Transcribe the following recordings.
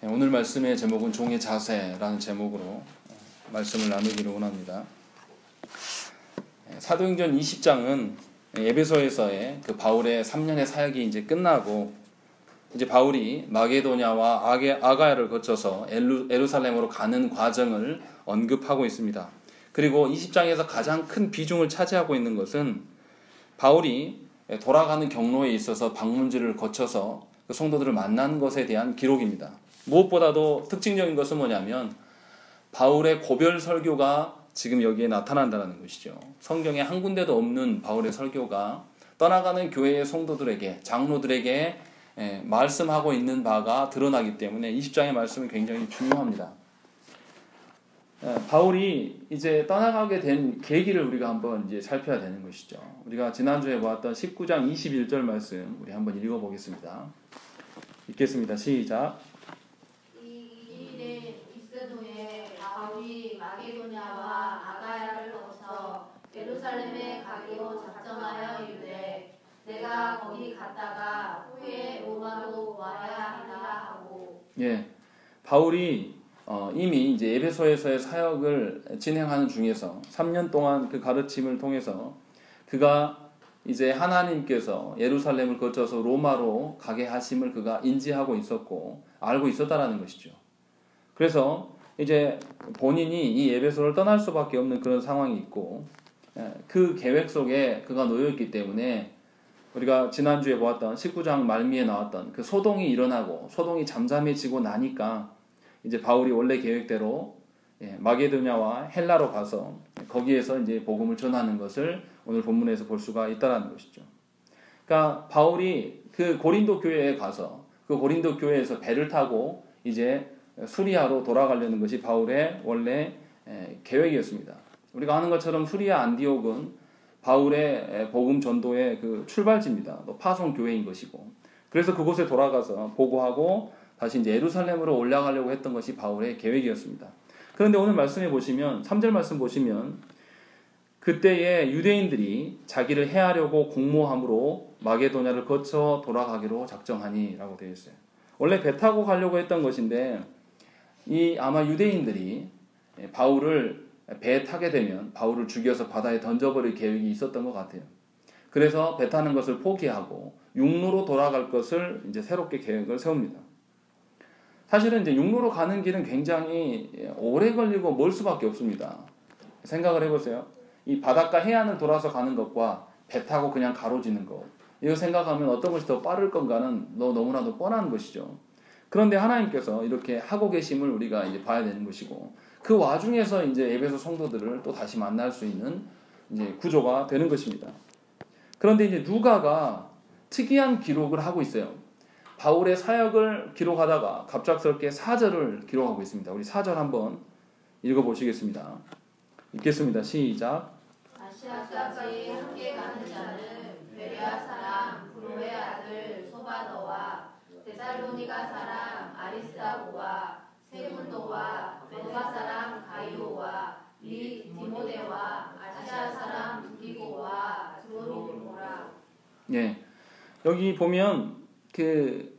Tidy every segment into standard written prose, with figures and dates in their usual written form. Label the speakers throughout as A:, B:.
A: 오늘 말씀의 제목은 종의 자세라는 제목으로 말씀을 나누기를 원합니다. 사도행전 20장은 에베소에서의 그 바울의 3년의 사역이 이제 끝나고 이제 바울이 마게도냐와 아가야를 거쳐서 예루살렘으로 가는 과정을 언급하고 있습니다. 그리고 20장에서 가장 큰 비중을 차지하고 있는 것은 바울이 돌아가는 경로에 있어서 방문지를 거쳐서 그 성도들을 만난 것에 대한 기록입니다. 무엇보다도 특징적인 것은 뭐냐면 바울의 고별 설교가 지금 여기에 나타난다는 것이죠. 성경에 한 군데도 없는 바울의 설교가 떠나가는 교회의 성도들에게, 장로들에게 말씀하고 있는 바가 드러나기 때문에 20장의 말씀은 굉장히 중요합니다. 바울이 이제 떠나가게 된 계기를 우리가 한번 이제 살펴야 되는 것이죠. 우리가 지난주에 보았던 19장 21절 말씀 우리 한번 읽어보겠습니다. 읽겠습니다. 시작.
B: 이 일에 있은 후에 바울이 마게도냐와 아가야를 거쳐 예루살렘에 가기로 작정하여 이르되 내가 거기 갔다가 후에 로마로 와야 하리라 하고.
A: 바울이 이미 이제 에베소에서의 사역을 진행하는 중에서 3년 동안 그 가르침을 통해서 그가 이제 하나님께서 예루살렘을 거쳐서 로마로 가게 하심을 그가 인지하고 있었고 알고 있었다라는 것이죠. 그래서 이제 본인이 이 에베소를 떠날 수밖에 없는 그런 상황이 있고 그 계획 속에 그가 놓여 있기 때문에 우리가 지난주에 보았던 19장 말미에 나왔던 그 소동이 일어나고 소동이 잠잠해지고 나니까 이제 바울이 원래 계획대로 마게도냐와 헬라로 가서 거기에서 이제 복음을 전하는 것을 오늘 본문에서 볼 수가 있다라는 것이죠. 그러니까 바울이 그 고린도 교회에 가서 그 고린도 교회에서 배를 타고 이제 수리아로 돌아가려는 것이 바울의 원래 계획이었습니다. 우리가 아는 것처럼 수리아 안디옥은 바울의 복음 전도의 그 출발지입니다. 또 파송 교회인 것이고, 그래서 그곳에 돌아가서 보고하고 다시 이제 예루살렘으로 올라가려고 했던 것이 바울의 계획이었습니다. 그런데 오늘 말씀해 보시면 3절 말씀 보시면 그때에 유대인들이 자기를 해하려고 공모함으로 마게도냐를 거쳐 돌아가기로 작정하니 라고 되어 있어요. 원래 배 타고 가려고 했던 것인데 아마 유대인들이 바울을 배에 타게 되면 바울을 죽여서 바다에 던져버릴 계획이 있었던 것 같아요. 그래서 배 타는 것을 포기하고 육로로 돌아갈 것을 이제 새롭게 계획을 세웁니다. 사실은 이제 육로로 가는 길은 굉장히 오래 걸리고 멀 수밖에 없습니다. 생각을 해보세요. 이 바닷가 해안을 돌아서 가는 것과 배 타고 그냥 가로지는 것, 이거 생각하면 어떤 것이 더 빠를 건가는 너무나도 뻔한 것이죠. 그런데 하나님께서 이렇게 하고 계심을 우리가 이제 봐야 되는 것이고, 그 와중에서 이제 에베소 성도들을 또 다시 만날 수 있는 이제 구조가 되는 것입니다. 그런데 이제 누가가 특이한 기록을 하고 있어요. 바울의 사역을 기록하다가 갑작스럽게 사절을 기록하고 있습니다. 우리 사절 한번 읽어보시겠습니다. 읽겠습니다. 시작.
B: 아시아까지 함께 가는 자는 베레아 사람 브로의 아들 소바더와 데살로니가 사람 아리스다고와 세군도와 베드바 사람 가이오와 디모데와 아시아 사람 두기고와 드로피모라.
A: 여기 보면 그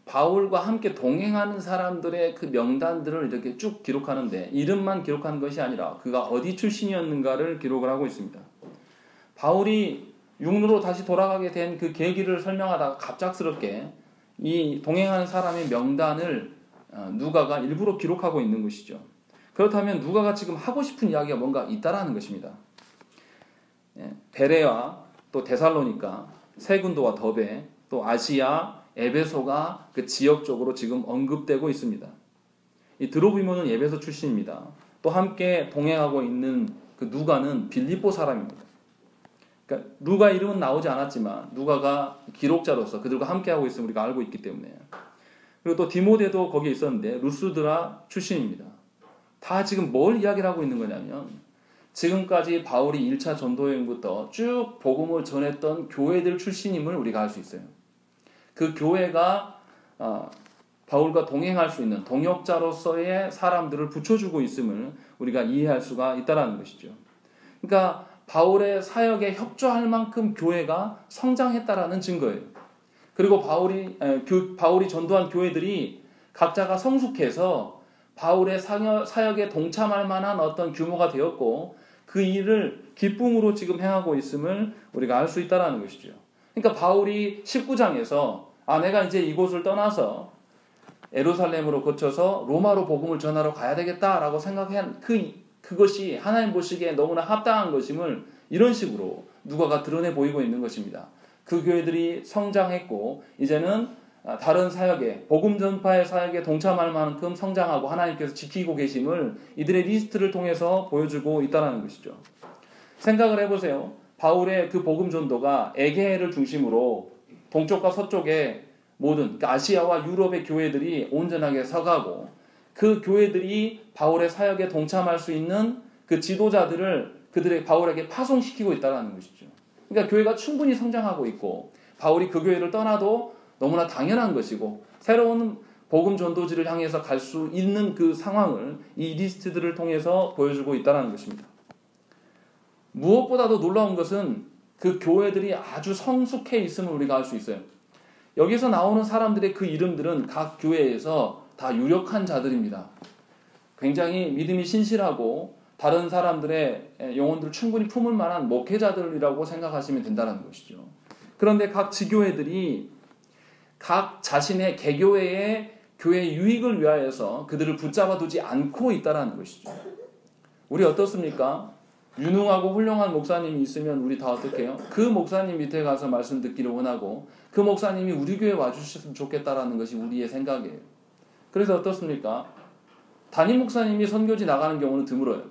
A: 바울과 함께 동행하는 사람들의 그 명단들을 이렇게 쭉 기록하는데 이름만 기록하는 것이 아니라 그가 어디 출신이었는가를 기록을 하고 있습니다. 바울이 육로로 다시 돌아가게 된 그 계기를 설명하다가 갑작스럽게 이 동행하는 사람의 명단을 누가가 일부러 기록하고 있는 것이죠. 그렇다면 누가가 지금 하고 싶은 이야기가 뭔가 있다라는 것입니다. 베레와 또 데살로니가, 세군도와 더베, 또 아시아, 에베소가 그 지역적으로 지금 언급되고 있습니다. 이 드로비모는 에베소 출신입니다. 또 함께 동행하고 있는 그 누가는 빌립보 사람입니다. 그러니까 누가 이름은 나오지 않았지만 누가가 기록자로서 그들과 함께하고 있음을 우리가 알고 있기 때문에. 그리고 또 디모데도 거기에 있었는데 루스드라 출신입니다. 다 지금 뭘 이야기를 하고 있는 거냐면 지금까지 바울이 1차 전도여행부터 쭉 복음을 전했던 교회들 출신임을 우리가 알 수 있어요. 그 교회가 바울과 동행할 수 있는 동역자로서의 사람들을 붙여주고 있음을 우리가 이해할 수가 있다는 것이죠. 그러니까 바울의 사역에 협조할 만큼 교회가 성장했다라는 증거예요. 그리고 바울이 전도한 교회들이 각자가 성숙해서 바울의 사역에 동참할 만한 어떤 규모가 되었고 그 일을 기쁨으로 지금 행하고 있음을 우리가 알 수 있다는 것이죠. 그러니까 바울이 19장에서 내가 이제 이곳을 떠나서 예루살렘으로 거쳐서 로마로 복음을 전하러 가야 되겠다라고 생각한 그것이 하나님 보시기에 너무나 합당한 것임을 이런 식으로 누가가 드러내 보이고 있는 것입니다. 그 교회들이 성장했고 이제는 다른 사역에 복음 전파의 사역에 동참할 만큼 성장하고 하나님께서 지키고 계심을 이들의 리스트를 통해서 보여주고 있다는 것이죠. 생각을 해보세요. 바울의 그 복음 전도가 에게해를 중심으로 동쪽과 서쪽에 모든 그러니까 아시아와 유럽의 교회들이 온전하게 서가고 그 교회들이 바울의 사역에 동참할 수 있는 그 지도자들을 그들의 바울에게 파송시키고 있다는 것이죠. 그러니까 교회가 충분히 성장하고 있고 바울이 그 교회를 떠나도 너무나 당연한 것이고 새로운 복음 전도지를 향해서 갈 수 있는 그 상황을 이 리스트들을 통해서 보여주고 있다는 것입니다. 무엇보다도 놀라운 것은 그 교회들이 아주 성숙해 있음을 우리가 알 수 있어요. 여기서 나오는 사람들의 그 이름들은 각 교회에서 다 유력한 자들입니다. 굉장히 믿음이 신실하고 다른 사람들의 영혼들을 충분히 품을 만한 목회자들이라고 생각하시면 된다는 것이죠. 그런데 각 지교회들이 각 자신의 개교회의 교회 유익을 위하여서 그들을 붙잡아 두지 않고 있다는 것이죠. 우리 어떻습니까? 유능하고 훌륭한 목사님이 있으면 우리 다 어떻게 해요? 그 목사님 밑에 가서 말씀 듣기를 원하고 그 목사님이 우리 교회에 와주셨으면 좋겠다라는 것이 우리의 생각이에요. 그래서 어떻습니까? 담임 목사님이 선교지 나가는 경우는 드물어요.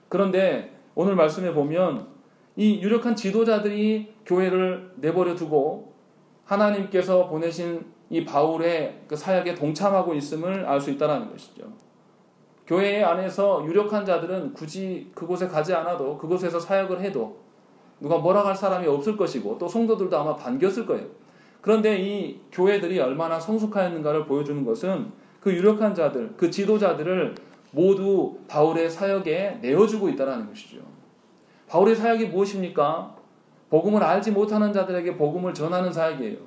A: 그런데 오늘 말씀에 보면 이 유력한 지도자들이 교회를 내버려 두고 하나님께서 보내신 이 바울의 그 사역에 동참하고 있음을 알 수 있다는 것이죠. 교회 안에서 유력한 자들은 굳이 그곳에 가지 않아도 그곳에서 사역을 해도 누가 뭐라 할 사람이 없을 것이고 또 성도들도 아마 반겼을 거예요. 그런데 이 교회들이 얼마나 성숙하였는가를 보여주는 것은 그 유력한 자들, 그 지도자들을 모두 바울의 사역에 내어주고 있다는 것이죠. 바울의 사역이 무엇입니까? 복음을 알지 못하는 자들에게 복음을 전하는 사역이에요.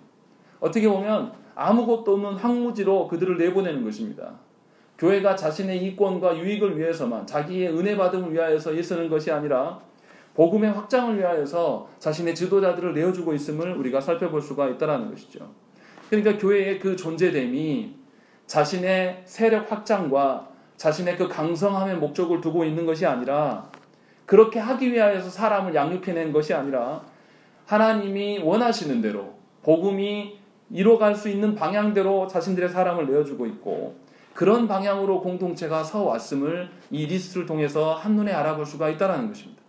A: 어떻게 보면 아무것도 없는 황무지로 그들을 내보내는 것입니다. 교회가 자신의 이권과 유익을 위해서만 자기의 은혜 받음을 위하여서 애쓰는 것이 아니라 복음의 확장을 위하여서 자신의 지도자들을 내어주고 있음을 우리가 살펴볼 수가 있다는 것이죠. 그러니까 교회의 그 존재됨이 자신의 세력 확장과 자신의 그 강성함의 목적을 두고 있는 것이 아니라 그렇게 하기 위하여서 사람을 양육해낸 것이 아니라 하나님이 원하시는 대로 복음이 이뤄갈 수 있는 방향대로 자신들의 사람을 내어주고 있고 그런 방향으로 공동체가 서왔음을 이 리스트를 통해서 한눈에 알아볼 수가 있다는 것입니다.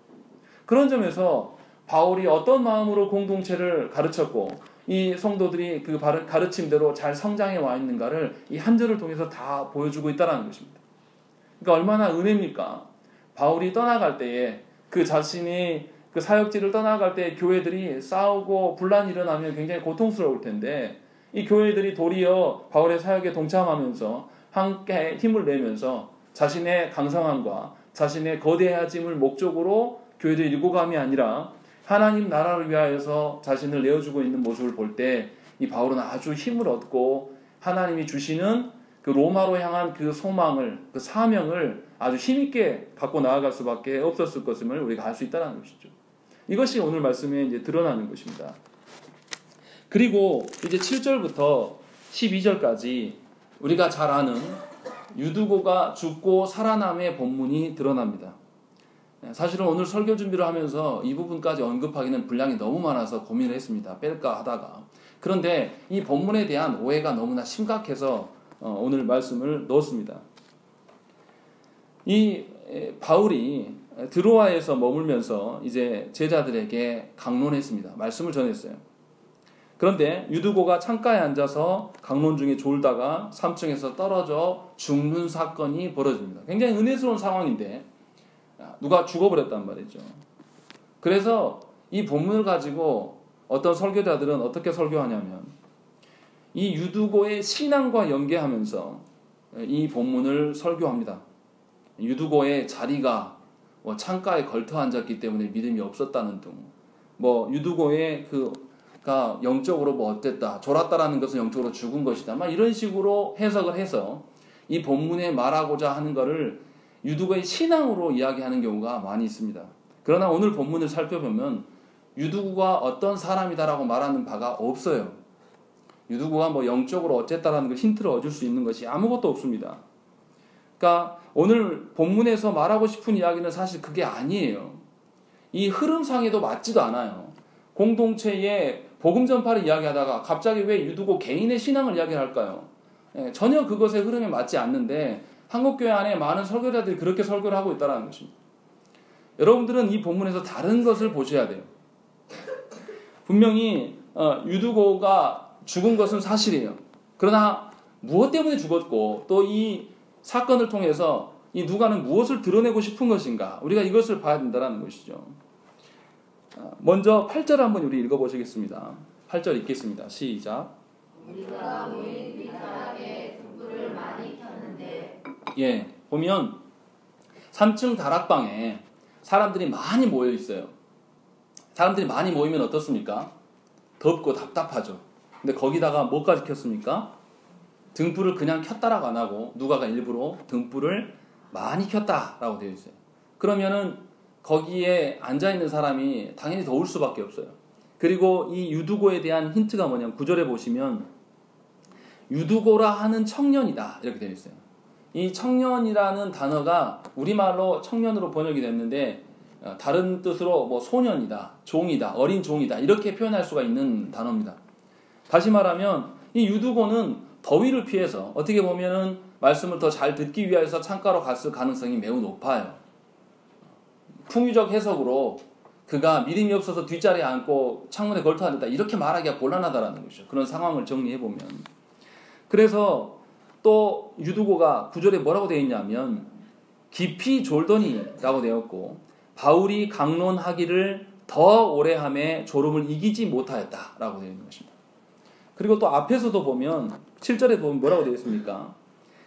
A: 그런 점에서 바울이 어떤 마음으로 공동체를 가르쳤고 이 성도들이 그 가르침대로 잘 성장해 와 있는가를 이 한 절을 통해서 다 보여주고 있다는 것입니다. 그러니까 얼마나 은혜입니까? 바울이 떠나갈 때에 그 자신이 그 사역지를 떠나갈 때 교회들이 싸우고 분란이 일어나면 굉장히 고통스러울 텐데 이 교회들이 도리어 바울의 사역에 동참하면서 함께 힘을 내면서 자신의 강성함과 자신의 거대해짐을 목적으로 교회들이 일구감이 아니라 하나님 나라를 위하여서 자신을 내어주고 있는 모습을 볼 때 이 바울은 아주 힘을 얻고 하나님이 주시는 그 로마로 향한 그 소망을, 그 사명을 아주 힘있게 갖고 나아갈 수밖에 없었을 것임을 우리가 알 수 있다는 것이죠. 이것이 오늘 말씀에 이제 드러나는 것입니다. 그리고 이제 7절부터 12절까지 우리가 잘 아는 유두고가 죽고 살아남의 본문이 드러납니다. 사실은 오늘 설교 준비를 하면서 이 부분까지 언급하기는 분량이 너무 많아서 고민을 했습니다. 뺄까 하다가. 그런데 이 본문에 대한 오해가 너무나 심각해서 오늘 말씀을 넣었습니다. 이 바울이 드로아에서 머물면서 이제 제자들에게 강론했습니다. 말씀을 전했어요. 그런데 유두고가 창가에 앉아서 강론 중에 졸다가 3층에서 떨어져 죽는 사건이 벌어집니다. 굉장히 은혜스러운 상황인데 누가 죽어버렸단 말이죠. 그래서 이 본문을 가지고 어떤 설교자들은 어떻게 설교하냐면 이 유두고의 신앙과 연계하면서 이 본문을 설교합니다. 유두고의 자리가 창가에 걸터 앉았기 때문에 믿음이 없었다는 등, 유두고의 그 영적으로 뭐 어땠다, 졸았다라는 것은 영적으로 죽은 것이다, 막 이런 식으로 해석을 해서 이 본문에 말하고자 하는 것을 유두고의 신앙으로 이야기하는 경우가 많이 있습니다. 그러나 오늘 본문을 살펴보면 유두고가 어떤 사람이다라고 말하는 바가 없어요. 유두고가 뭐 영적으로 어쨌다라는 걸 힌트를 얻을 수 있는 것이 아무것도 없습니다. 그러니까 오늘 본문에서 말하고 싶은 이야기는 사실 그게 아니에요. 이 흐름상에도 맞지도 않아요. 공동체의 복음 전파를 이야기하다가 갑자기 왜 유두고 개인의 신앙을 이야기할까요? 전혀 그것의 흐름에 맞지 않는데 한국교회 안에 많은 설교자들이 그렇게 설교를 하고 있다는 것입니다. 여러분들은 이 본문에서 다른 것을 보셔야 돼요. 분명히 유두고가 죽은 것은 사실이에요. 그러나 무엇 때문에 죽었고 또 이 사건을 통해서 이 누가는 무엇을 드러내고 싶은 것인가, 우리가 이것을 봐야 된다는 것이죠. 먼저 8절 한번 우리 읽어보시겠습니다. 8절 읽겠습니다. 시작.
B: 우리가 모인 뒷다락에 등불을 많이 켰는데.
A: 예, 보면 3층 다락방에 사람들이 많이 모여 있어요. 사람들이 많이 모이면 어떻습니까? 덥고 답답하죠. 근데 거기다가 뭐까지 켰습니까? 등불을 그냥 켰다라고 안 하고 누가가 일부러 등불을 많이 켰다라고 되어 있어요. 그러면은 거기에 앉아있는 사람이 당연히 더울 수밖에 없어요. 그리고 이 유두고에 대한 힌트가 뭐냐면 9절에 보시면 유두고라 하는 청년이다 이렇게 되어 있어요. 이 청년이라는 단어가 우리말로 청년으로 번역이 됐는데 다른 뜻으로 뭐 소년이다, 종이다, 어린 종이다 이렇게 표현할 수가 있는 단어입니다. 다시 말하면 이 유두고는 더위를 피해서 어떻게 보면은 말씀을 더 잘 듣기 위해서 창가로 갔을 가능성이 매우 높아요. 풍유적 해석으로 그가 믿음이 없어서 뒷자리에 앉고 창문에 걸터 앉았다 이렇게 말하기가 곤란하다라는 것이죠. 그런 상황을 정리해보면. 그래서 또 유두고가 9절에 뭐라고 되어 있냐면 깊이 졸더니라고 되었고 바울이 강론하기를 더 오래함에 졸음을 이기지 못하였다라고 되어 있는 것입니다. 그리고 또 앞에서도 보면 7절에 보면 뭐라고 되어 있습니까?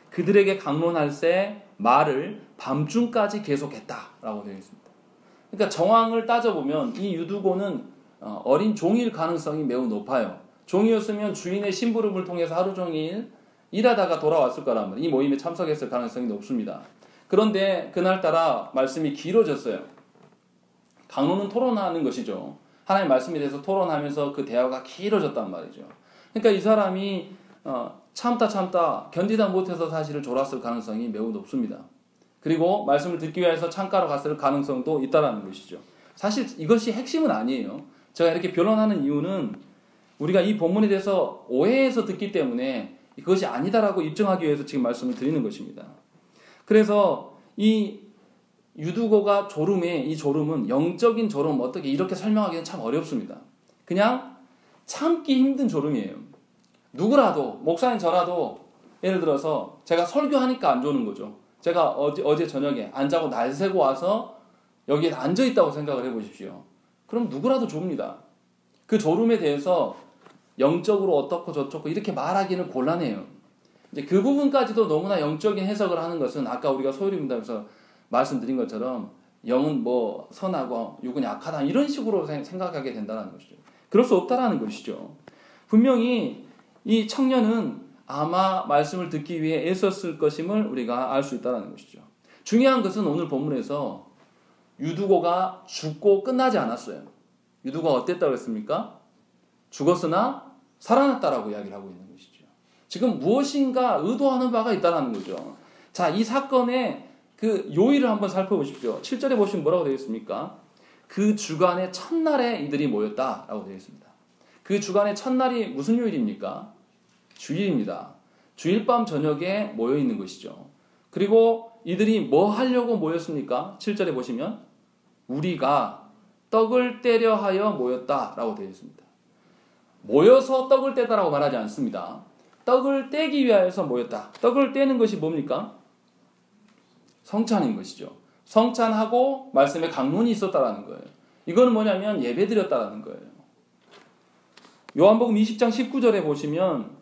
A: 그들에게 강론할새 말을 밤중까지 계속했다라고 되어 있습니다. 그러니까 정황을 따져보면 이 유두고는 어린 종일 가능성이 매우 높아요. 종이었으면 주인의 심부름을 통해서 하루 종일 일하다가 돌아왔을 거란 말이에요. 이 모임에 참석했을 가능성이 높습니다. 그런데 그날따라 말씀이 길어졌어요. 강론은 토론하는 것이죠. 하나님의 말씀에 대해서 토론하면서 그 대화가 길어졌단 말이죠. 그러니까 이 사람이 참다 견디다 못해서 사실을 졸았을 가능성이 매우 높습니다. 그리고 말씀을 듣기 위해서 창가로 갔을 가능성도 있다는 것이죠. 사실 이것이 핵심은 아니에요. 제가 이렇게 변론하는 이유는 우리가 이 본문에 대해서 오해해서 듣기 때문에 그것이 아니다라고 입증하기 위해서 지금 말씀을 드리는 것입니다. 그래서 이 유두고가 이 졸음은 영적인 졸음, 어떻게 이렇게 설명하기는 참 어렵습니다. 그냥 참기 힘든 졸음이에요. 누구라도, 목사님 저라도 예를 들어서 제가 설교하니까 안 조는 거죠. 제가 어제 저녁에 안 자고 날 새고 와서 여기에 앉아있다고 생각을 해보십시오. 그럼 누구라도 좁니다. 그 졸음에 대해서 영적으로 어떻고 저쩌고 이렇게 말하기는 곤란해요. 이제 그 부분까지도 너무나 영적인 해석을 하는 것은 아까 우리가 소요리 문답에서 말씀드린 것처럼 영은 뭐 선하고 육은 약하다 이런 식으로 생각하게 된다는 것이죠. 그럴 수 없다라는 것이죠. 분명히 이 청년은 아마 말씀을 듣기 위해 애썼을 것임을 우리가 알 수 있다는 것이죠. 중요한 것은 오늘 본문에서 유두고가 죽고 끝나지 않았어요. 유두고가 어땠다고 했습니까? 죽었으나 살아났다라고 이야기를 하고 있는 것이죠. 지금 무엇인가 의도하는 바가 있다는 거죠. 자, 이 사건의 그 요일을 한번 살펴보십시오. 7절에 보시면 뭐라고 되어 있습니까? 그 주간의 첫날에 이들이 모였다라고 되어 있습니다. 그 주간의 첫날이 무슨 요일입니까? 주일입니다. 주일 밤 저녁에 모여 있는 것이죠. 그리고 이들이 뭐 하려고 모였습니까? 7절에 보시면 우리가 떡을 떼려 하여 모였다라고 되어 있습니다. 모여서 떡을 떼다라고 말하지 않습니다. 떡을 떼기 위하여서 모였다. 떡을 떼는 것이 뭡니까? 성찬인 것이죠. 성찬하고 말씀에 강론이 있었다라는 거예요. 이거는 뭐냐면 예배드렸다라는 거예요. 요한복음 20장 19절에 보시면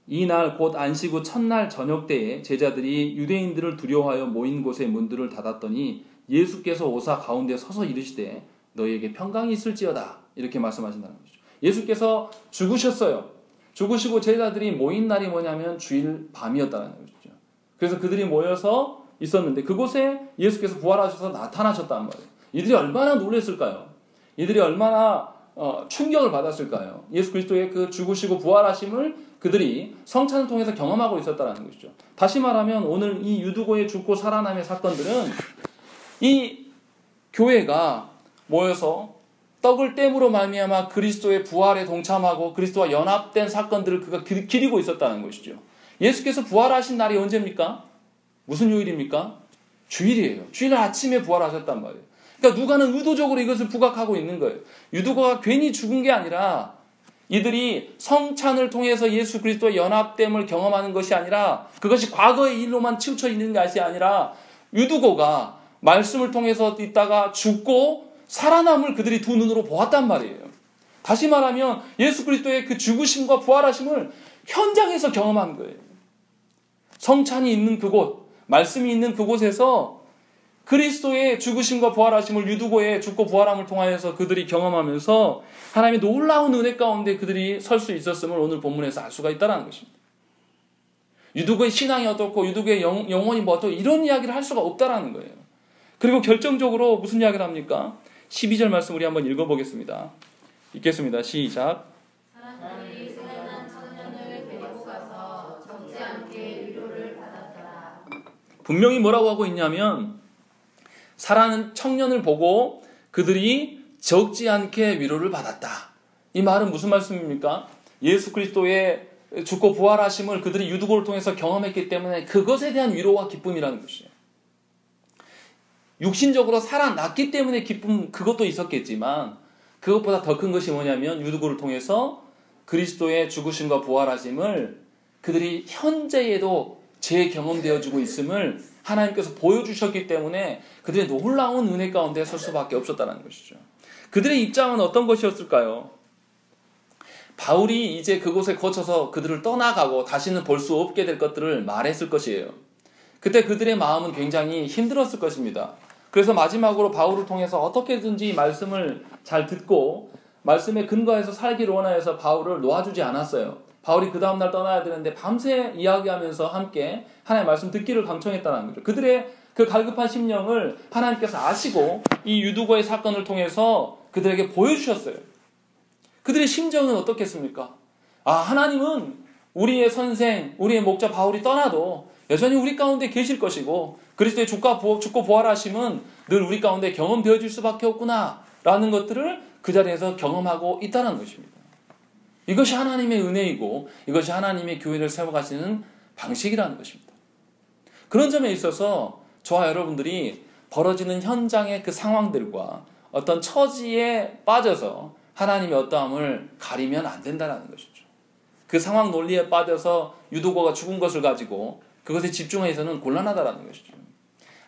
A: 이날 곧 안식 후 첫날 저녁 때에 제자들이 유대인들을 두려워하여 모인 곳의 문들을 닫았더니 예수께서 오사 가운데 서서 이르시되 너희에게 평강이 있을지어다 이렇게 말씀하신다는 것이죠. 예수께서 죽으셨어요. 죽으시고 제자들이 모인 날이 뭐냐면 주일 밤이었다는 것이죠. 그래서 그들이 모여서 있었는데 그곳에 예수께서 부활하셔서 나타나셨단 말이에요. 이들이 얼마나 놀랐을까요? 이들이 얼마나 충격을 받았을까요? 예수 그리스도의 그 죽으시고 부활하심을 그들이 성찬을 통해서 경험하고 있었다는 것이죠. 다시 말하면 오늘 이 유두고의 죽고 살아남의 사건들은 이 교회가 모여서 떡을 땜으로 말미암아 그리스도의 부활에 동참하고 그리스도와 연합된 사건들을 그가 기리고 있었다는 것이죠. 예수께서 부활하신 날이 언제입니까? 무슨 요일입니까? 주일이에요. 주일 아침에 부활하셨단 말이에요. 그러니까 누가는 의도적으로 이것을 부각하고 있는 거예요. 유두고가 괜히 죽은 게 아니라 이들이 성찬을 통해서 예수 그리스도와 연합됨을 경험하는 것이 아니라 그것이 과거의 일로만 치우쳐 있는 것이 아니라 유두고가 말씀을 통해서 있다가 죽고 살아남을 그들이 두 눈으로 보았단 말이에요. 다시 말하면 예수 그리스도의 그 죽으심과 부활하심을 현장에서 경험한 거예요. 성찬이 있는 그곳, 말씀이 있는 그곳에서 그리스도의 죽으심과 부활하심을 유두고의 죽고 부활함을 통하여서 그들이 경험하면서 하나님의 놀라운 은혜 가운데 그들이 설 수 있었음을 오늘 본문에서 알 수가 있다는 것입니다. 유두고의 신앙이 어떻고 유두고의 영혼이 뭐 어떻고 이런 이야기를 할 수가 없다는 거예요. 그리고 결정적으로 무슨 이야기를 합니까? 12절 말씀 우리 한번 읽어보겠습니다. 읽겠습니다. 시작.
B: 사람들이 살아난 청년을 데리고 가서 적지 않게 위로를 받았더라.
A: 분명히 뭐라고 하고 있냐면 살아난 청년을 보고 그들이 적지 않게 위로를 받았다. 이 말은 무슨 말씀입니까? 예수 그리스도의 죽고 부활하심을 그들이 유두고를 통해서 경험했기 때문에 그것에 대한 위로와 기쁨이라는 것이에요. 육신적으로 살아났기 때문에 기쁨 그것도 있었겠지만 그것보다 더 큰 것이 뭐냐면 유두고를 통해서 그리스도의 죽으심과 부활하심을 그들이 현재에도 재경험되어지고 있음을 하나님께서 보여주셨기 때문에 그들의 놀라운 은혜 가운데 설 수밖에 없었다는 것이죠. 그들의 입장은 어떤 것이었을까요? 바울이 이제 그곳에 거쳐서 그들을 떠나가고 다시는 볼 수 없게 될 것들을 말했을 것이에요. 그때 그들의 마음은 굉장히 힘들었을 것입니다. 그래서 마지막으로 바울을 통해서 어떻게든지 말씀을 잘 듣고 말씀에 근거해서 살기를 원하여서 바울을 놓아주지 않았어요. 바울이 그 다음날 떠나야 되는데 밤새 이야기하면서 함께 하나님의 말씀 듣기를 강청했다는 거죠. 그들의 그 갈급한 심령을 하나님께서 아시고 이 유두고의 사건을 통해서 그들에게 보여주셨어요. 그들의 심정은 어떻겠습니까? 하나님은 우리의 선생, 우리의 목자 바울이 떠나도 여전히 우리 가운데 계실 것이고 그리스도의 죽고 부활하심은 늘 우리 가운데 경험되어질 수밖에 없구나 라는 것들을 그 자리에서 경험하고 있다는 것입니다. 이것이 하나님의 은혜이고 이것이 하나님의 교회를 세워가시는 방식이라는 것입니다. 그런 점에 있어서 저와 여러분들이 벌어지는 현장의 그 상황들과 어떤 처지에 빠져서 하나님의 어떠함을 가리면 안 된다는 것이죠. 그 상황 논리에 빠져서 유두고가 죽은 것을 가지고 그것에 집중해서는 곤란하다는 것이죠.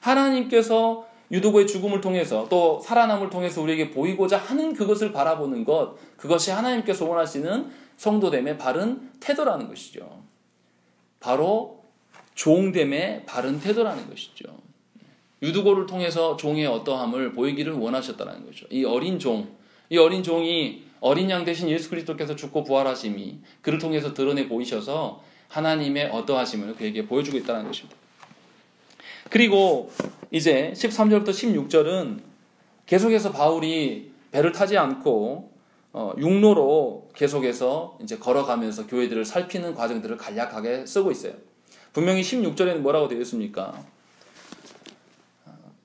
A: 하나님께서 유두고의 죽음을 통해서 또 살아남을 통해서 우리에게 보이고자 하는 그것을 바라보는 것, 그것이 하나님께서 원하시는 성도됨의 바른 태도라는 것이죠. 바로 종됨의 바른 태도라는 것이죠. 유두고를 통해서 종의 어떠함을 보이기를 원하셨다는 거죠. 이 어린 종이 어린 양 대신 예수 그리스도께서 죽고 부활하심이 그를 통해서 드러내 보이셔서 하나님의 어떠하심을 그에게 보여주고 있다는 것입니다. 그리고 이제 13절부터 16절은 계속해서 바울이 배를 타지 않고 육로로 계속해서 이제 걸어가면서 교회들을 살피는 과정들을 간략하게 쓰고 있어요. 분명히 16절에는 뭐라고 되어 있습니까?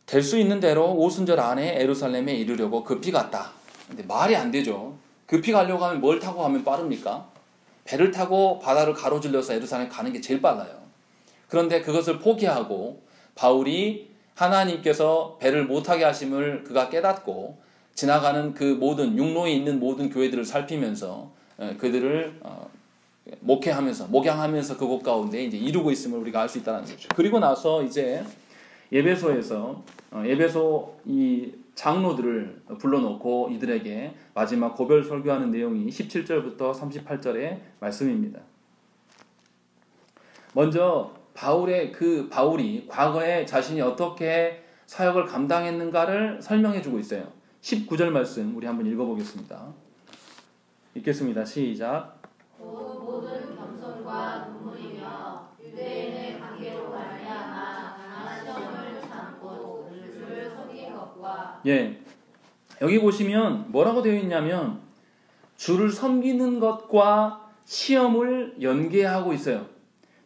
A: 될 수 있는 대로 오순절 안에 예루살렘에 이르려고 급히 갔다. 근데 말이 안 되죠. 급히 가려고 하면 뭘 타고 가면 빠릅니까? 배를 타고 바다를 가로질러서 예루살렘에 가는 게 제일 빨라요. 그런데 그것을 포기하고 바울이 하나님께서 배를 못하게 하심을 그가 깨닫고 지나가는 그 모든 육로에 있는 모든 교회들을 살피면서 그들을 목양하면서 그곳 가운데 이제 이루고 있음을 우리가 알 수 있다는 거죠. 그리고 나서 이제 예배소에서 예배소 이 장로들을 불러놓고 이들에게 마지막 고별 설교하는 내용이 17절부터 38절의 말씀입니다. 먼저 바울이 과거에 자신이 어떻게 사역을 감당했는가를 설명해 주고 있어요. 19절 말씀 우리 한번 읽어보겠습니다. 읽겠습니다. 시작.
B: 곧 모든 겸손과 눈물이며 유대인의 관계로 말미암아 강한 시험을 참고 주를 섬긴 것과
A: 예, 여기 보시면 뭐라고 되어 있냐면 주를 섬기는 것과 시험을 연계하고 있어요.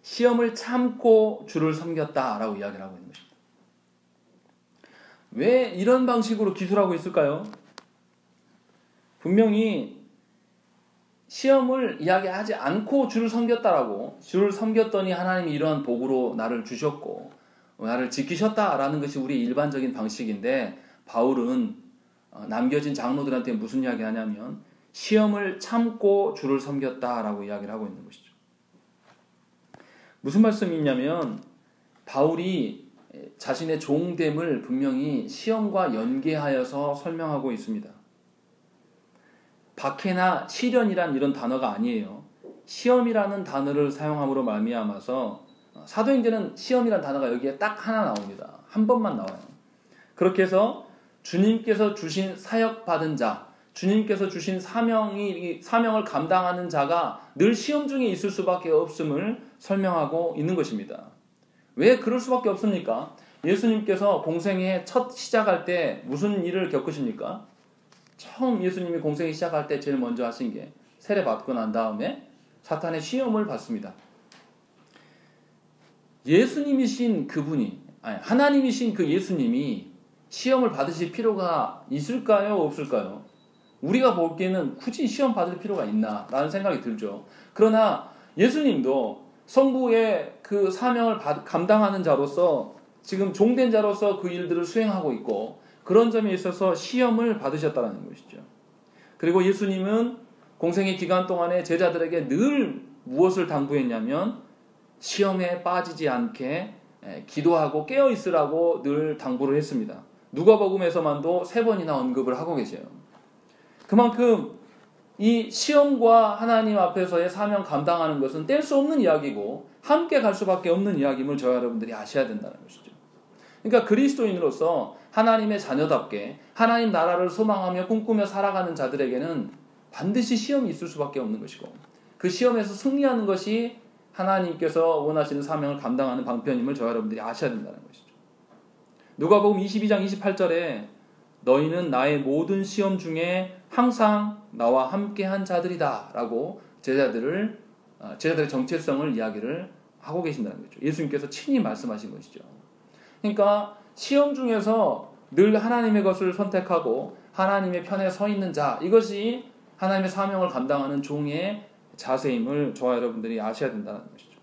A: 시험을 참고 주를 섬겼다라고 이야기를 하고 있는 것입니다. 왜 이런 방식으로 기술하고 있을까요? 분명히 시험을 이야기하지 않고 주를 섬겼다라고, 주를 섬겼더니 하나님이 이러한 복으로 나를 주셨고 나를 지키셨다라는 것이 우리의 일반적인 방식인데, 바울은 남겨진 장로들한테 무슨 이야기 하냐면 시험을 참고 주를 섬겼다라고 이야기를 하고 있는 것이죠. 무슨 말씀이 있냐면 바울이 자신의 종됨을 분명히 시험과 연계하여서 설명하고 있습니다. 박해나 시련이란 이런 단어가 아니에요. 시험이라는 단어를 사용함으로 말미암아서 사도행전은 시험이라는 단어가 여기에 딱 하나 나옵니다. 한 번만 나와요. 그렇게 해서 주님께서 주신 사역 받은 자, 주님께서 주신 사명을 감당하는 자가 늘 시험 중에 있을 수밖에 없음을 설명하고 있는 것입니다. 왜 그럴 수밖에 없습니까? 예수님께서 공생에 첫 시작할 때 무슨 일을 겪으십니까? 처음 예수님이 공생에 시작할 때 제일 먼저 하신 게 세례 받고 난 다음에 사탄의 시험을 받습니다. 예수님이신 그분이, 하나님이신 그 예수님이 시험을 받으실 필요가 있을까요? 없을까요? 우리가 보기에는 굳이 시험 받을 필요가 있나? 라는 생각이 들죠. 그러나 예수님도 성부의 그 사명을 감당하는 자로서, 지금 종된 자로서 그 일들을 수행하고 있고, 그런 점에 있어서 시험을 받으셨다는 것이죠. 그리고 예수님은 공생의 기간 동안에 제자들에게 늘 무엇을 당부했냐면 시험에 빠지지 않게 기도하고 깨어있으라고 늘 당부를 했습니다. 누가복음에서만도 3번이나 언급을 하고 계세요. 그만큼 이 시험과 하나님 앞에서의 사명 감당하는 것은 뗄 수 없는 이야기고 함께 갈 수밖에 없는 이야기임을 저와 여러분들이 아셔야 된다는 것이죠. 그러니까 그리스도인으로서 하나님의 자녀답게 하나님 나라를 소망하며 꿈꾸며 살아가는 자들에게는 반드시 시험이 있을 수밖에 없는 것이고, 그 시험에서 승리하는 것이 하나님께서 원하시는 사명을 감당하는 방편임을 저와 여러분들이 아셔야 된다는 것이죠. 누가복음 22장 28절에 너희는 나의 모든 시험 중에 항상 나와 함께한 자들이다 라고 제자들의 정체성을 이야기를 하고 계신다는 거죠. 예수님께서 친히 말씀하신 것이죠. 그러니까 시험 중에서 늘 하나님의 것을 선택하고 하나님의 편에 서 있는 자, 이것이 하나님의 사명을 감당하는 종의 자세임을 저와 여러분들이 아셔야 된다는 것이죠.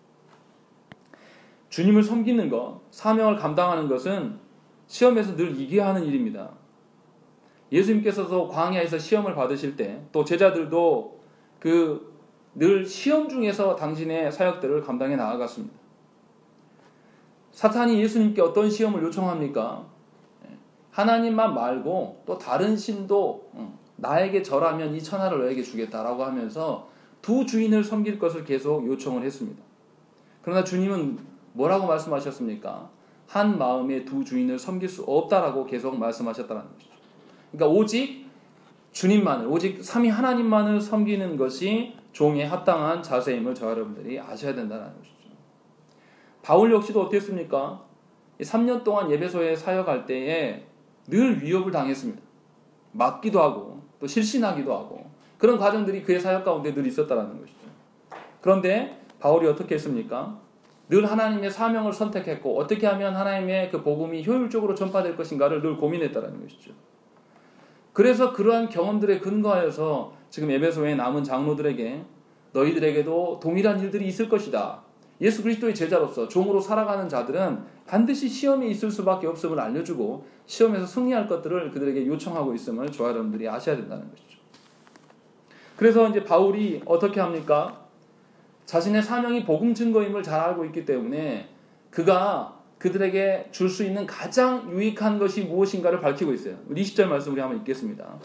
A: 주님을 섬기는 것, 사명을 감당하는 것은 시험에서 늘 이겨야 하는 일입니다. 예수님께서도 광야에서 시험을 받으실 때, 또 제자들도 늘 시험 중에서 당신의 사역들을 감당해 나아갔습니다. 사탄이 예수님께 어떤 시험을 요청합니까? 하나님만 말고 또 다른 신도 나에게 절하면 이 천하를 너에게 주겠다라고 하면서 두 주인을 섬길 것을 계속 요청을 했습니다. 그러나 주님은 뭐라고 말씀하셨습니까? 한 마음에 두 주인을 섬길 수 없다라고 계속 말씀하셨다는 것이죠. 그러니까 오직 주님만을, 오직 삼위 하나님만을 섬기는 것이 종에 합당한 자세임을 저와 여러분들이 아셔야 된다는 것이죠. 바울 역시도 어땠습니까? 3년 동안 예배소에 사역할 때에 늘 위협을 당했습니다. 맞기도 하고 또 실신하기도 하고, 그런 과정들이 그의 사역 가운데 늘 있었다는 것이죠. 그런데 바울이 어떻게 했습니까? 늘 하나님의 사명을 선택했고 어떻게 하면 하나님의 그 복음이 효율적으로 전파될 것인가를 늘 고민했다는 것이죠. 그래서 그러한 경험들에 근거하여서 지금 에베소에 남은 장로들에게 너희들에게도 동일한 일들이 있을 것이다. 예수 그리스도의 제자로서 종으로 살아가는 자들은 반드시 시험이 있을 수밖에 없음을 알려주고 시험에서 승리할 것들을 그들에게 요청하고 있음을 저와 여러분들이 아셔야 된다는 것이죠. 그래서 이제 바울이 어떻게 합니까? 자신의 사명이 복음 증거임을 잘 알고 있기 때문에 그가 그들에게 줄 수 있는 가장 유익한 것이 무엇인가를 밝히고 있어요. 우리 20절 말씀 우리 한번 읽겠습니다.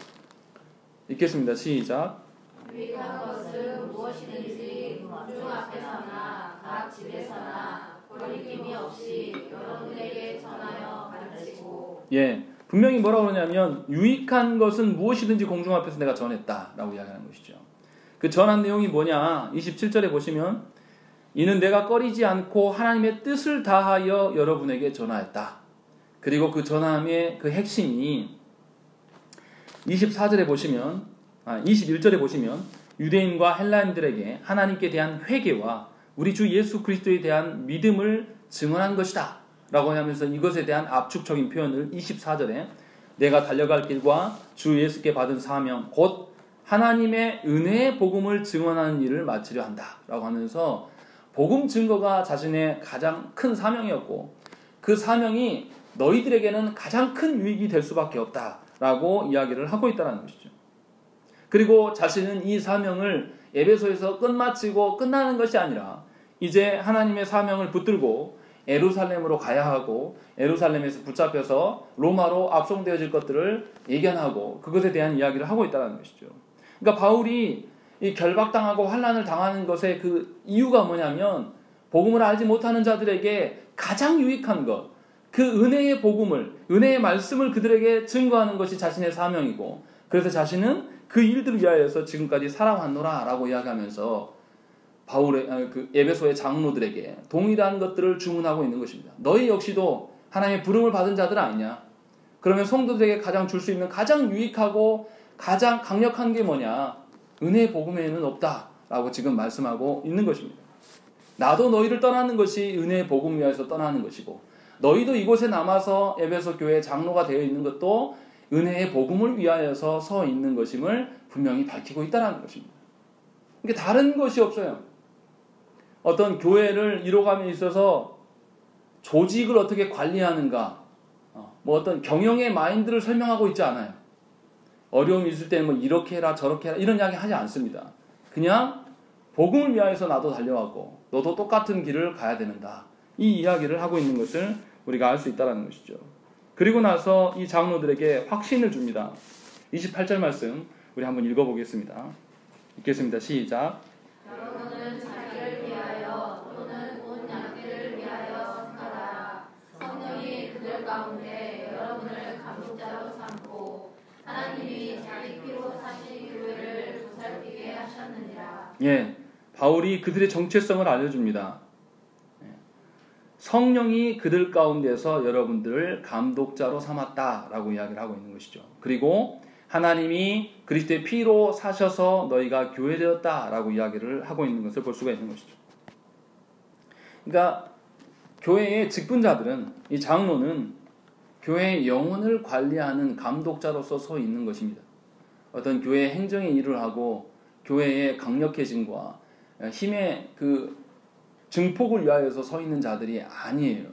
A: 시작.
B: 유익한 것은 무엇이든지 공중 앞에서나 각 집에서나 거리낌이 없이 여러분에게 전하여 가르치고.
A: 분명히 뭐라고 그러냐면 유익한 것은 무엇이든지 공중 앞에서 내가 전했다라고 이야기하는 것이죠. 그 전한 내용이 뭐냐? 27절에 보시면 이는 내가 꺼리지 않고 하나님의 뜻을 다하여 여러분에게 전하였다. 그리고 그 전함의 그 핵심이 21절에 보시면 유대인과 헬라인들에게 하나님께 대한 회개와 우리 주 예수 그리스도에 대한 믿음을 증언한 것이다 라고 하면서 이것에 대한 압축적인 표현을 24절에 내가 달려갈 길과 주 예수께 받은 사명 곧 하나님의 은혜의 복음을 증언하는 일을 마치려 한다 라고 하면서 복음 증거가 자신의 가장 큰 사명이었고 그 사명이 너희들에게는 가장 큰 유익이 될 수밖에 없다 라고 이야기를 하고 있다는 것이죠. 그리고 자신은 이 사명을 에베소에서 끝마치고 끝나는 것이 아니라 이제 하나님의 사명을 붙들고 예루살렘으로 가야 하고 예루살렘에서 붙잡혀서 로마로 압송되어질 것들을 예견하고 그것에 대한 이야기를 하고 있다는 것이죠. 그러니까 바울이 이 결박당하고 환난을 당하는 것의 그 이유가 뭐냐면 복음을 알지 못하는 자들에게 가장 유익한 것, 그 은혜의 복음을, 은혜의 말씀을 그들에게 증거하는 것이 자신의 사명이고 그래서 자신은 그 일들을 위하여서 지금까지 살아왔노라 라고 이야기하면서 바울의 그 에베소의 장로들에게 동일한 것들을 주문하고 있는 것입니다. 너희 역시도 하나님의 부름을 받은 자들 아니냐? 그러면 성도들에게 가장 줄 수 있는 가장 유익하고 가장 강력한 게 뭐냐? 은혜의 복음에는 없다라고 지금 말씀하고 있는 것입니다. 나도 너희를 떠나는 것이 은혜의 복음 위하여서 떠나는 것이고 너희도 이곳에 남아서 에베소 교회 장로가 되어 있는 것도 은혜의 복음을 위하여서 서 있는 것임을 분명히 밝히고 있다는 것입니다. 그러니까 다른 것이 없어요. 어떤 교회를 이뤄감에 있어서 조직을 어떻게 관리하는가, 뭐 어떤 경영의 마인드를 설명하고 있지 않아요. 어려움이 있을 때는 뭐 이렇게 해라 저렇게 해라 이런 이야기 하지 않습니다. 그냥 복음을 위하여서 나도 달려왔고 너도 똑같은 길을 가야 되는다. 이 이야기를 하고 있는 것을 우리가 알 수 있다는 것이죠. 그리고 나서 이 장로들에게 확신을 줍니다. 28절 말씀 우리 한번 읽어보겠습니다. 읽겠습니다. 시작.
B: 여러분은 자기를 위하여 또는 온 양떼를 위하여 생각하라. 성령이 그들 가운데 여러분을 감독자로 삼고 하나님이 자기 피로 사신 교회를 보살피게 하셨느니라.
A: 예, 바울이 그들의 정체성을 알려줍니다. 성령이 그들 가운데서 여러분들을 감독자로 삼았다라고 이야기를 하고 있는 것이죠. 그리고 하나님이 그리스도의 피로 사셔서 너희가 교회되었다라고 이야기를 하고 있는 것을 볼 수가 있는 것이죠. 그러니까 교회의 직분자들은, 이 장로는 교회의 영혼을 관리하는 감독자로서 서 있는 것입니다. 어떤 교회의 행정의 일을 하고 교회의 강력해짐과 힘의 그 증폭을 위하여서 서 있는 자들이 아니에요.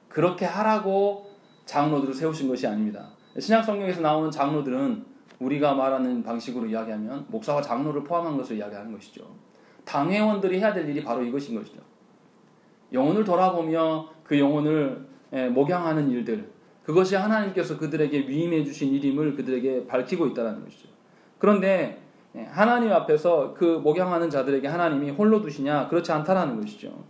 A: 그렇게 하라고 장로들을 세우신 것이 아닙니다. 신약 성경에서 나오는 장로들은 우리가 말하는 방식으로 이야기하면 목사와 장로를 포함한 것을 이야기하는 것이죠. 당회원들이 해야 될 일이 바로 이것인 것이죠. 영혼을 돌아보며 그 영혼을 목양하는 일들, 그것이 하나님께서 그들에게 위임해 주신 일임을 그들에게 밝히고 있다는 것이죠. 그런데 하나님 앞에서 그 목양하는 자들에게 하나님이 홀로 두시냐? 그렇지 않다라는 것이죠.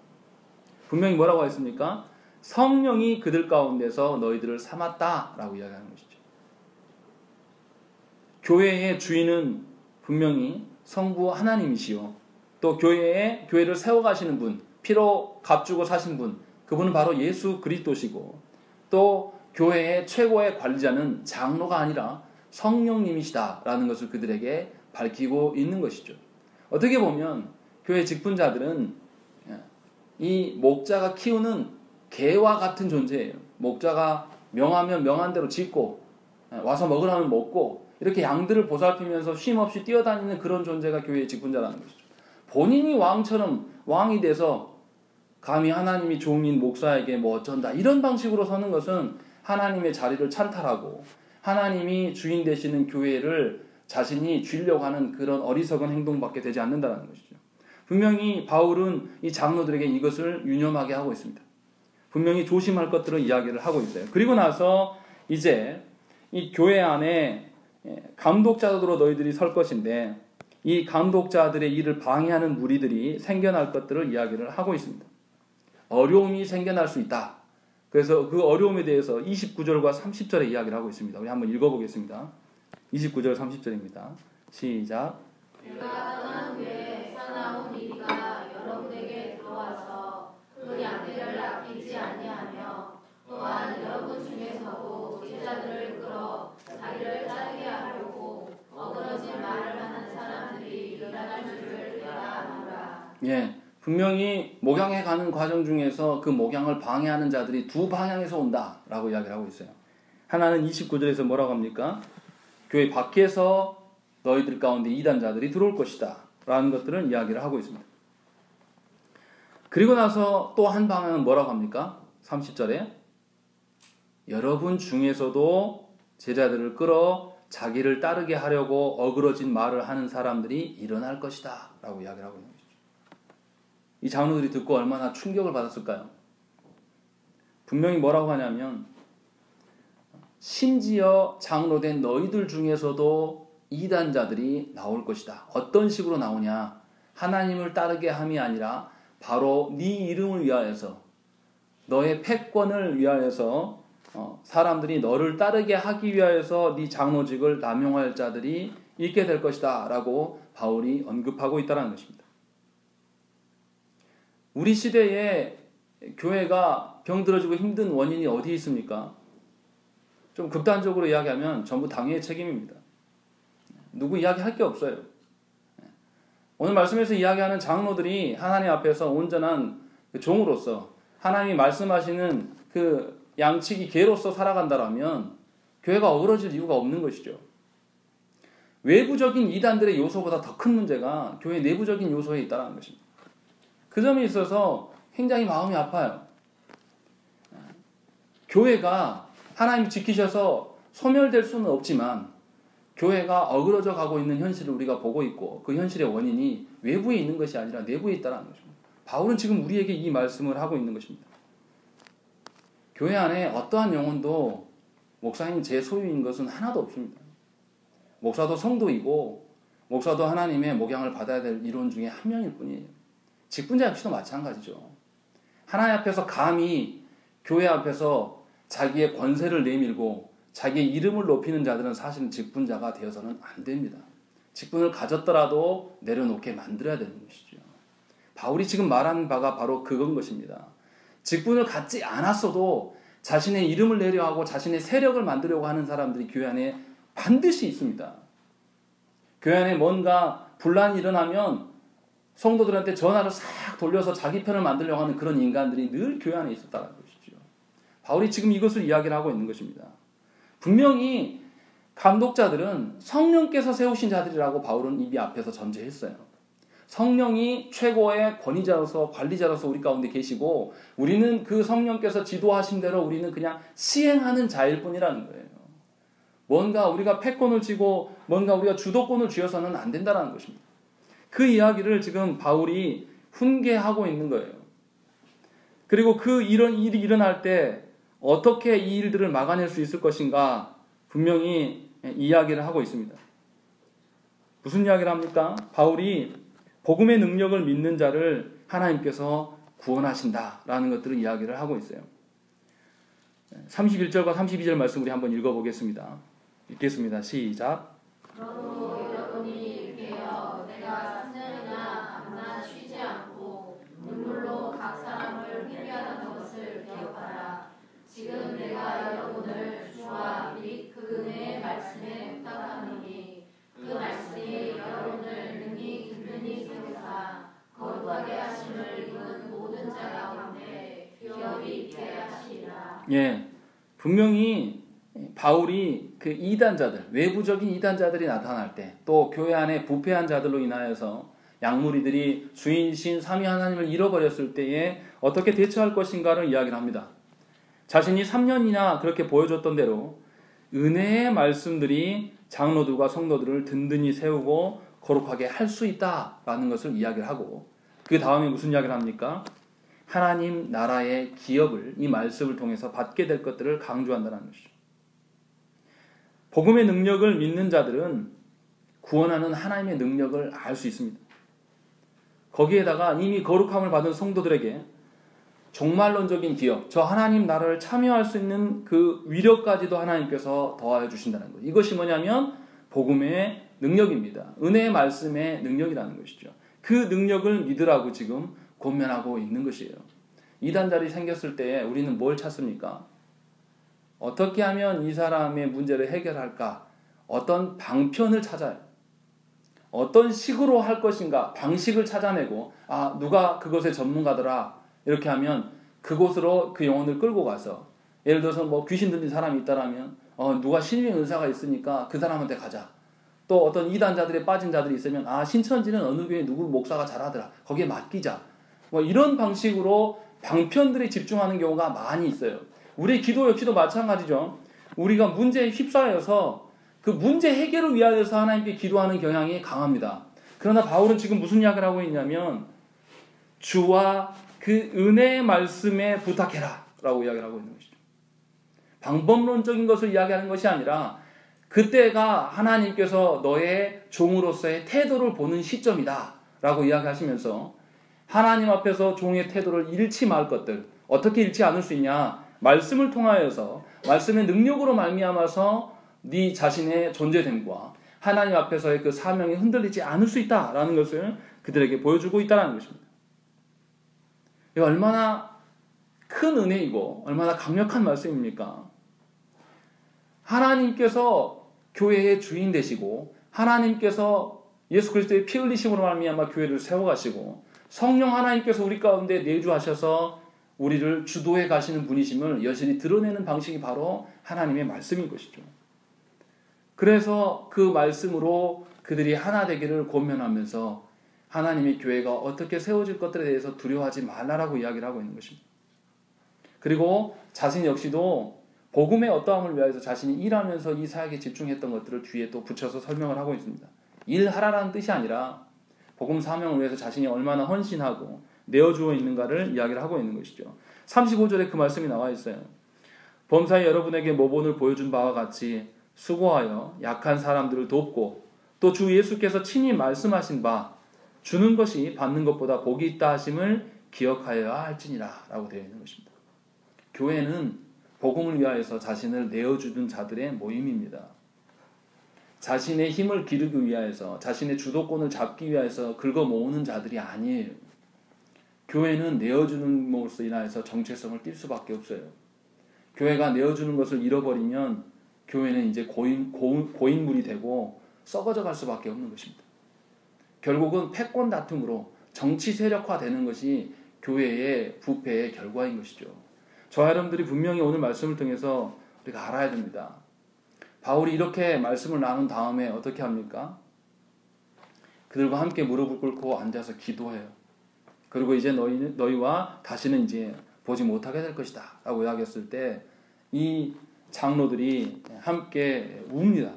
A: 분명히 뭐라고 했습니까? 성령이 그들 가운데서 너희들을 삼았다라고 이야기하는 것이죠. 교회의 주인은 분명히 성부 하나님이시요. 또 교회를 세워가시는 분, 피로 값주고 사신 분, 그분은 바로 예수 그리스도시고 또 교회의 최고의 관리자는 장로가 아니라 성령님이시다라는 것을 그들에게 밝히고 있는 것이죠. 어떻게 보면 교회 직분자들은 이 목자가 키우는 개와 같은 존재예요. 목자가 명하면 명한 대로 짖고 와서 먹으라면 먹고 이렇게 양들을 보살피면서 쉼없이 뛰어다니는 그런 존재가 교회의 직분자라는 것이죠. 본인이 왕처럼 왕이 돼서 감히 하나님이 종인 목사에게 뭐 어쩐다 이런 방식으로 서는 것은 하나님의 자리를 찬탈하고 하나님이 주인 되시는 교회를 자신이 쥐려고 하는 그런 어리석은 행동밖에 되지 않는다는 것이죠. 분명히 바울은 이 장로들에게 이것을 유념하게 하고 있습니다. 분명히 조심할 것들을 이야기를 하고 있어요. 그리고 나서 이제 이 교회 안에 감독자로 너희들이 설 것인데 이 감독자들의 일을 방해하는 무리들이 생겨날 것들을 이야기를 하고 있습니다. 어려움이 생겨날 수 있다. 그래서 그 어려움에 대해서 29절과 30절에 이야기를 하고 있습니다. 우리 한번 읽어보겠습니다. 29절 30절입니다. 시작.
B: 내가 떠난 후에 사나운 이리가 여러분에게 들어와서 그 양떼를 아끼지 아니하며 또한 여러분 중에서도 제자들을 끌어 자기를 따르게 하려고 어그러진 말을 하는 사람들이 일어날 줄을 내가 아노라.
A: 예, 분명히 목양해 가는 과정 중에서 그 목양을 방해하는 자들이 두 방향에서 온다라고 이야기를 하고 있어요. 하나는 29절에서 뭐라고 합니까? 교회 밖에서 너희들 가운데 이단자들이 들어올 것이다 라는 것들은 이야기를 하고 있습니다. 그리고 나서 또 한 방향은 뭐라고 합니까? 30절에 여러분 중에서도 제자들을 끌어 자기를 따르게 하려고 어그러진 말을 하는 사람들이 일어날 것이다 라고 이야기를 하고 있는 것이죠. 이 장로들이 듣고 얼마나 충격을 받았을까요? 분명히 뭐라고 하냐면 심지어 장로된 너희들 중에서도 이단자들이 나올 것이다. 어떤 식으로 나오냐? 하나님을 따르게 함이 아니라 바로 네 이름을 위하여서 너의 패권을 위하여서 사람들이 너를 따르게 하기 위하여서 네 장로직을 남용할 자들이 있게 될 것이다 라고 바울이 언급하고 있다는 것입니다. 우리 시대에 교회가 병들어지고 힘든 원인이 어디에 있습니까? 좀 극단적으로 이야기하면 전부 당회의 책임입니다. 누구 이야기할 게 없어요. 오늘 말씀에서 이야기하는 장로들이 하나님 앞에서 온전한 종으로서 하나님이 말씀하시는 그 양치기 개로서 살아간다라면 교회가 어그러질 이유가 없는 것이죠. 외부적인 이단들의 요소보다 더 큰 문제가 교회 내부적인 요소에 있다는 것입니다. 그 점에 있어서 굉장히 마음이 아파요. 교회가 하나님이 지키셔서 소멸될 수는 없지만 교회가 어그러져 가고 있는 현실을 우리가 보고 있고 그 현실의 원인이 외부에 있는 것이 아니라 내부에 있다는 것입니다. 바울은 지금 우리에게 이 말씀을 하고 있는 것입니다. 교회 안에 어떠한 영혼도 목사님 제 소유인 것은 하나도 없습니다. 목사도 성도이고 목사도 하나님의 목양을 받아야 될 일원 중에 한 명일 뿐이에요. 직분자 역시도 마찬가지죠. 하나님 앞에서 감히 교회 앞에서 자기의 권세를 내밀고 자기의 이름을 높이는 자들은 사실은 직분자가 되어서는 안 됩니다. 직분을 가졌더라도 내려놓게 만들어야 되는 것이죠. 바울이 지금 말하는 바가 바로 그건 것입니다. 직분을 갖지 않았어도 자신의 이름을 내려하고 자신의 세력을 만들려고 하는 사람들이 교회 안에 반드시 있습니다. 교회 안에 뭔가 분란이 일어나면 성도들한테 전화를 싹 돌려서 자기 편을 만들려고 하는 그런 인간들이 늘 교회 안에 있었다는 것이죠. 바울이 지금 이것을 이야기를 하고 있는 것입니다. 분명히 감독자들은 성령께서 세우신 자들이라고 바울은 이미 앞에서 전제했어요. 성령이 최고의 권위자로서 관리자로서 우리 가운데 계시고 우리는 그 성령께서 지도하신 대로 우리는 그냥 시행하는 자일 뿐이라는 거예요. 뭔가 우리가 패권을 쥐고 뭔가 우리가 주도권을 쥐어서는 안 된다는 것입니다. 그 이야기를 지금 바울이 훈계하고 있는 거예요. 그리고 이런 일이 일어날 때 어떻게 이 일들을 막아낼 수 있을 것인가 분명히 이야기를 하고 있습니다. 무슨 이야기를 합니까? 바울이 복음의 능력을 믿는 자를 하나님께서 구원하신다라는 것들을 이야기를 하고 있어요. 31절과 32절 말씀 우리 한번 읽어보겠습니다. 읽겠습니다. 시작.
B: 그러므로 여러분이 깨어 내가 3년이나 밤낮 쉬지 않고 눈물로 각 사람을 회개하는 것을 기억하라. 지금 내가 여러분을 주와 및 그 은혜의 말씀에 부탁하노니 그 말씀이 여러분을 능히 든든히 세우사 거룩하게 하심을 입은 모든 자 가운데 기업이 있게 하시리라.
A: 예, 분명히 바울이 그 이단자들, 외부적인 이단자들이 나타날 때 또 교회 안에 부패한 자들로 인하여서 양무리들이 주인이신 삼위 하나님을 잃어버렸을 때에 어떻게 대처할 것인가를 이야기를 합니다. 자신이 3년이나 그렇게 보여줬던 대로 은혜의 말씀들이 장로들과 성도들을 든든히 세우고 거룩하게 할 수 있다라는 것을 이야기를 하고 그 다음에 무슨 이야기를 합니까? 하나님 나라의 기업을 이 말씀을 통해서 받게 될 것들을 강조한다는 것이죠. 복음의 능력을 믿는 자들은 구원하는 하나님의 능력을 알 수 있습니다. 거기에다가 이미 거룩함을 받은 성도들에게 종말론적인 기업, 저 하나님 나라를 참여할 수 있는 그 위력까지도 하나님께서 더하여 주신다는 거예요. 이것이 뭐냐면 복음의 능력입니다. 은혜의 말씀의 능력이라는 것이죠. 그 능력을 믿으라고 지금 권면하고 있는 것이에요. 이단자리 생겼을 때 우리는 뭘 찾습니까? 어떻게 하면 이 사람의 문제를 해결할까? 어떤 방편을 찾아요. 어떤 식으로 할 것인가? 방식을 찾아내고 누가 그것의 전문가더라. 이렇게 하면 그곳으로 그 영혼을 끌고 가서 예를 들어서 뭐 귀신 들린 사람이 있다라면 누가 신유의 은사가 있으니까 그 사람한테 가자. 또 어떤 이단자들에 빠진 자들이 있으면 신천지는 어느 교회 누구 목사가 잘하더라. 거기에 맡기자. 뭐 이런 방식으로 방편들에 집중하는 경우가 많이 있어요. 우리 기도 역시도 마찬가지죠. 우리가 문제에 휩싸여서 그 문제 해결을 위하여서 하나님께 기도하는 경향이 강합니다. 그러나 바울은 지금 무슨 이야기를 하고 있냐면 주와 그 은혜의 말씀에 부탁해라 라고 이야기를 하고 있는 것이죠. 방법론적인 것을 이야기하는 것이 아니라 그때가 하나님께서 너의 종으로서의 태도를 보는 시점이다 라고 이야기하시면서 하나님 앞에서 종의 태도를 잃지 말 것들, 어떻게 잃지 않을 수 있냐? 말씀을 통하여서 말씀의 능력으로 말미암아서 네 자신의 존재됨과 하나님 앞에서의 그 사명이 흔들리지 않을 수 있다라는 것을 그들에게 보여주고 있다는 것입니다. 이 얼마나 큰 은혜이고 얼마나 강력한 말씀입니까? 하나님께서 교회의 주인 되시고 하나님께서 예수 그리스도의 피 흘리심으로 말미암아 교회를 세워가시고 성령 하나님께서 우리 가운데 내주하셔서 우리를 주도해 가시는 분이심을 여실히 드러내는 방식이 바로 하나님의 말씀인 것이죠. 그래서 그 말씀으로 그들이 하나 되기를 권면하면서 하나님의 교회가 어떻게 세워질 것들에 대해서 두려워하지 말라라고 이야기를 하고 있는 것입니다. 그리고 자신 역시도 복음의 어떠함을 위하여서 자신이 일하면서 이 사역에 집중했던 것들을 뒤에 또 붙여서 설명을 하고 있습니다. 일하라라는 뜻이 아니라 복음 사명을 위해서 자신이 얼마나 헌신하고 내어주어 있는가를 이야기를 하고 있는 것이죠. 35절에 그 말씀이 나와 있어요. 범사에 여러분에게 모본을 보여준 바와 같이 수고하여 약한 사람들을 돕고 또 주 예수께서 친히 말씀하신 바 주는 것이 받는 것보다 복이 있다 하심을 기억하여야 할지니라 라고 되어 있는 것입니다. 교회는 복음을 위하여서 자신을 내어주는 자들의 모임입니다. 자신의 힘을 기르기 위하여서 자신의 주도권을 잡기 위하여서 긁어 모으는 자들이 아니에요. 교회는 내어주는 것으로 인하여서 정체성을 띌 수밖에 없어요. 교회가 내어주는 것을 잃어버리면 교회는 이제 고인물이 되고 썩어져 갈 수밖에 없는 것입니다. 결국은 패권 다툼으로 정치 세력화되는 것이 교회의 부패의 결과인 것이죠. 저와 여러분들이 분명히 오늘 말씀을 통해서 우리가 알아야 됩니다. 바울이 이렇게 말씀을 나눈 다음에 어떻게 합니까? 그들과 함께 무릎을 꿇고 앉아서 기도해요. 그리고 이제 너희와 다시는 이제 보지 못하게 될 것이다 라고 이야기했을 때 이 장로들이 함께 웁니다.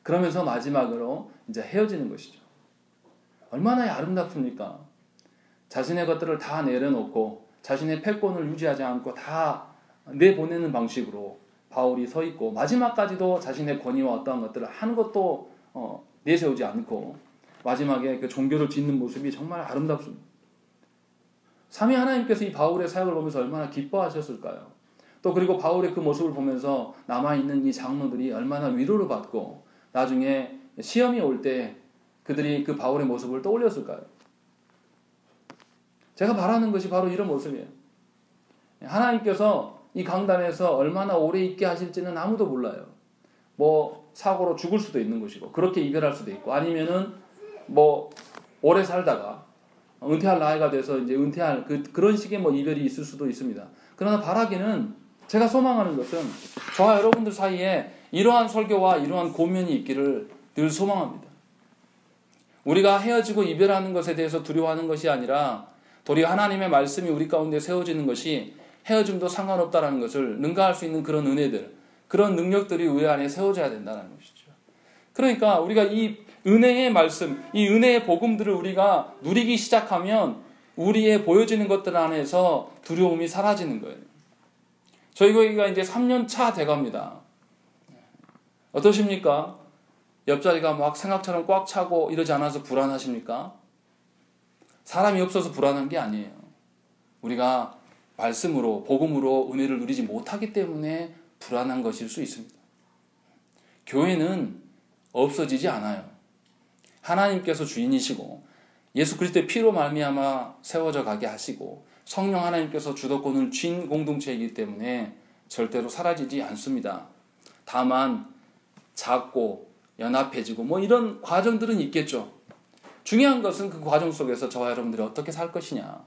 A: 그러면서 마지막으로 이제 헤어지는 것이죠. 얼마나 아름답습니까? 자신의 것들을 다 내려놓고 자신의 패권을 유지하지 않고 다 내보내는 방식으로 바울이 서 있고 마지막까지도 자신의 권위와 어떠한 것들을 한 것도 내세우지 않고 마지막에 그 종교를 짓는 모습이 정말 아름답습니다. 삼위 하나님께서 이 바울의 사역을 보면서 얼마나 기뻐하셨을까요? 또 그리고 바울의 그 모습을 보면서 남아있는 이 장로들이 얼마나 위로를 받고 나중에 시험이 올 때 그들이 그 바울의 모습을 떠올렸을까요? 제가 바라는 것이 바로 이런 모습이에요. 하나님께서 이 강단에서 얼마나 오래 있게 하실지는 아무도 몰라요. 뭐 사고로 죽을 수도 있는 것이고 그렇게 이별할 수도 있고 아니면은 뭐 오래 살다가 은퇴할 나이가 돼서 이제 은퇴할 그런 식의 뭐 이별이 있을 수도 있습니다. 그러나 바라기는 제가 소망하는 것은 저와 여러분들 사이에 이러한 설교와 이러한 고면이 있기를 늘 소망합니다. 우리가 헤어지고 이별하는 것에 대해서 두려워하는 것이 아니라 도리어 하나님의 말씀이 우리 가운데 세워지는 것이 헤어짐도 상관없다는 것을 능가할 수 있는 그런 은혜들, 그런 능력들이 우리 안에 세워져야 된다는 것이죠. 그러니까 우리가 이 은혜의 말씀, 이 은혜의 복음들을 우리가 누리기 시작하면 우리의 보여지는 것들 안에서 두려움이 사라지는 거예요. 저희가 이제 3년 차 돼갑니다. 어떠십니까? 옆자리가 막 생각처럼 꽉 차고 이러지 않아서 불안하십니까? 사람이 없어서 불안한 게 아니에요. 우리가 말씀으로, 복음으로 은혜를 누리지 못하기 때문에 불안한 것일 수 있습니다. 교회는 없어지지 않아요. 하나님께서 주인이시고 예수 그리스도의 피로 말미암아 세워져 가게 하시고 성령 하나님께서 주도권을 쥔 공동체이기 때문에 절대로 사라지지 않습니다. 다만 작고 연합해지고 뭐 이런 과정들은 있겠죠. 중요한 것은 그 과정 속에서 저와 여러분들이 어떻게 살 것이냐.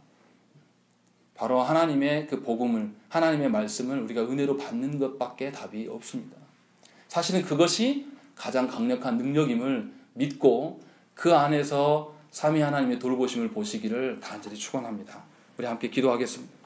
A: 바로 하나님의 그 복음을, 하나님의 말씀을 우리가 은혜로 받는 것밖에 답이 없습니다. 사실은 그것이 가장 강력한 능력임을 믿고 그 안에서 삼위 하나님의 돌보심을 보시기를 간절히 축원합니다. 우리 함께 기도하겠습니다.